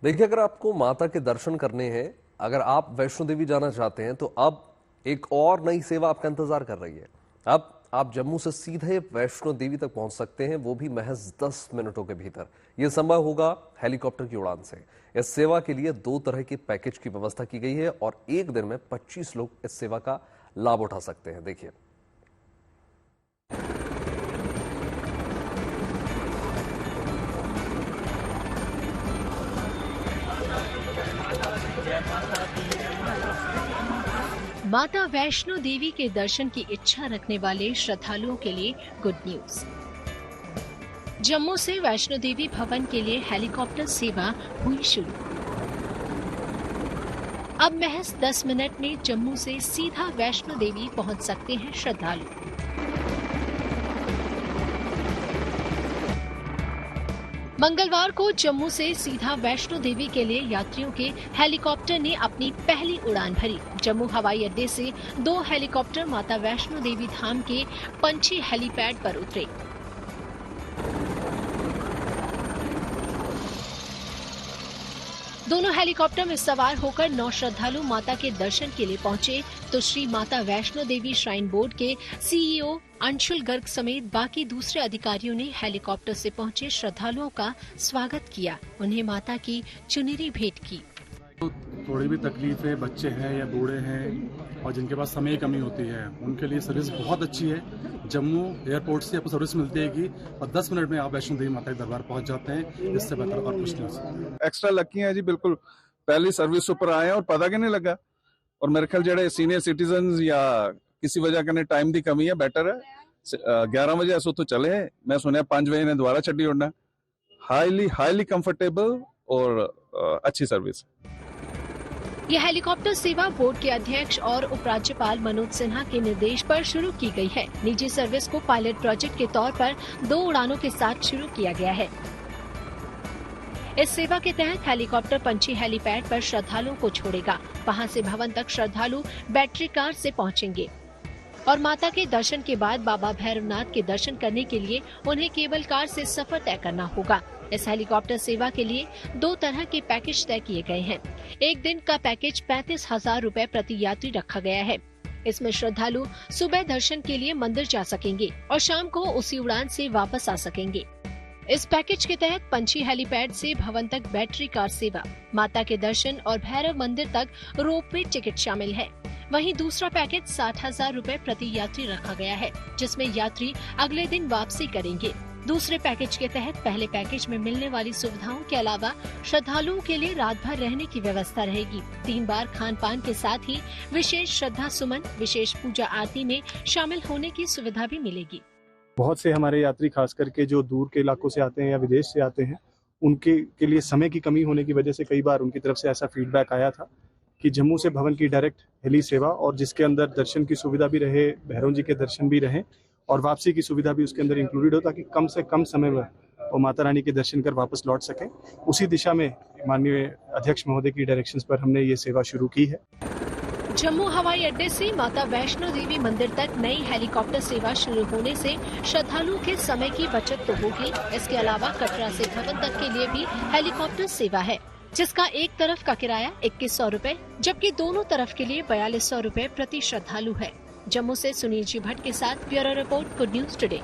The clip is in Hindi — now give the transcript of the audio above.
देखिए, अगर आपको माता के दर्शन करने हैं, अगर आप वैष्णो देवी जाना चाहते हैं, तो अब एक और नई सेवा आपका इंतजार कर रही है। अब आप जम्मू से सीधे वैष्णो देवी तक पहुंच सकते हैं, वो भी महज 10 मिनटों के भीतर। यह संभव होगा हेलीकॉप्टर की उड़ान से। इस सेवा के लिए 2 तरह के पैकेज की व्यवस्था की गई है और एक दिन में 25 लोग इस सेवा का लाभ उठा सकते हैं। देखिए, माता वैष्णो देवी के दर्शन की इच्छा रखने वाले श्रद्धालुओं के लिए गुड न्यूज। जम्मू से वैष्णो देवी भवन के लिए हेलीकॉप्टर सेवा हुई शुरू। अब महज 10 मिनट में जम्मू से सीधा वैष्णो देवी पहुंच सकते हैं श्रद्धालु। मंगलवार को जम्मू से सीधा वैष्णो देवी के लिए यात्रियों के हेलीकॉप्टर ने अपनी पहली उड़ान भरी। जम्मू हवाई अड्डे से 2 हेलीकॉप्टर माता वैष्णो देवी धाम के पंछी हेलीपैड पर उतरे। दोनों हेलीकॉप्टर में सवार होकर 9 श्रद्धालु माता के दर्शन के लिए पहुंचे, तो श्री माता वैष्णो देवी श्राइन बोर्ड के सीईओ अंशुल गर्ग समेत बाकी दूसरे अधिकारियों ने हेलीकॉप्टर से पहुंचे श्रद्धालुओं का स्वागत किया, उन्हें माता की चुनरी भेंट की। थोड़ी भी तकलीफ है, बच्चे हैं या बूढ़े हैं और जिनके पास समय की कमी होती है, उनके लिए सर्विस बहुत अच्छी है। जम्मू एयरपोर्ट से आपको सर्विस मिलती है कि और 10 मिनट में आप वैष्णो देवी माता के दरबार पहुंच जाते हैं। इससे बेहतर और कुछ नहीं हो सकता। एक्स्ट्रा लकी है जी, बिल्कुल पहली सर्विस ऊपर आए और पता नहीं लगा। और मेरे ख्याल जेडे सीनियर सिटीजन या किसी वजह कने टाइम की कमी है, बेटर है 11 बजे असो तो चले। मैं सुनिया 5 बजे ने दोबारा छड्डी उड़ना। हाईली कंफर्टेबल और अच्छी सर्विस। यह हेलीकॉप्टर सेवा बोर्ड के अध्यक्ष और उपराज्यपाल मनोज सिन्हा के निर्देश पर शुरू की गई है। निजी सर्विस को पायलट प्रोजेक्ट के तौर पर 2 उड़ानों के साथ शुरू किया गया है। इस सेवा के तहत हेलीकॉप्टर पंछी हेलीपैड पर श्रद्धालुओं को छोड़ेगा। वहां से भवन तक श्रद्धालु बैटरी कार से पहुंचेंगे और माता के दर्शन के बाद बाबा भैरवनाथ के दर्शन करने के लिए उन्हें केबल कार से सफर तय करना होगा। इस हेलीकॉप्टर सेवा के लिए 2 तरह के पैकेज तय किए गए हैं। एक दिन का पैकेज 35,000 रुपए प्रति यात्री रखा गया है। इसमें श्रद्धालु सुबह दर्शन के लिए मंदिर जा सकेंगे और शाम को उसी उड़ान से वापस आ सकेंगे। इस पैकेज के तहत पंछी हेलीपैड से भवन तक बैटरी कार सेवा, माता के दर्शन और भैरव मंदिर तक रोपवे टिकट शामिल है। वहीं दूसरा पैकेज 60,000 रुपए प्रति यात्री रखा गया है, जिसमें यात्री अगले दिन वापसी करेंगे। दूसरे पैकेज के तहत पहले पैकेज में मिलने वाली सुविधाओं के अलावा श्रद्धालुओं के लिए रात भर रहने की व्यवस्था रहेगी। 3 बार खान पान के साथ ही विशेष श्रद्धा सुमन, विशेष पूजा आरती में शामिल होने की सुविधा भी मिलेगी। बहुत से हमारे यात्री खास करके जो दूर के इलाकों से आते हैं या विदेश से आते हैं, उनके के लिए समय की कमी होने की वजह से कई बार उनकी तरफ से ऐसा फीडबैक आया था कि जम्मू से भवन की डायरेक्ट हेली सेवा और जिसके अंदर दर्शन की सुविधा भी रहे, भैरव जी के दर्शन भी रहे और वापसी की सुविधा भी उसके अंदर इंक्लूडेड हो, ताकि कम से कम समय में वो माता रानी के दर्शन कर वापस लौट सकें। उसी दिशा में माननीय अध्यक्ष महोदय की डायरेक्शंस पर हमने ये सेवा शुरू की है। जम्मू हवाई अड्डे से माता वैष्णो देवी मंदिर तक नई हेलीकॉप्टर सेवा शुरू होने से श्रद्धालुओं के समय की बचत तो होगी। इसके अलावा कटरा से भवन तक के लिए भी हेलीकॉप्टर सेवा है, जिसका एक तरफ का किराया 2100 रुपए, जबकि दोनों तरफ के लिए 4200 रुपए प्रति श्रद्धालु है। जम्मू से सुनील जी भट्ट के साथ bureau report, good news today.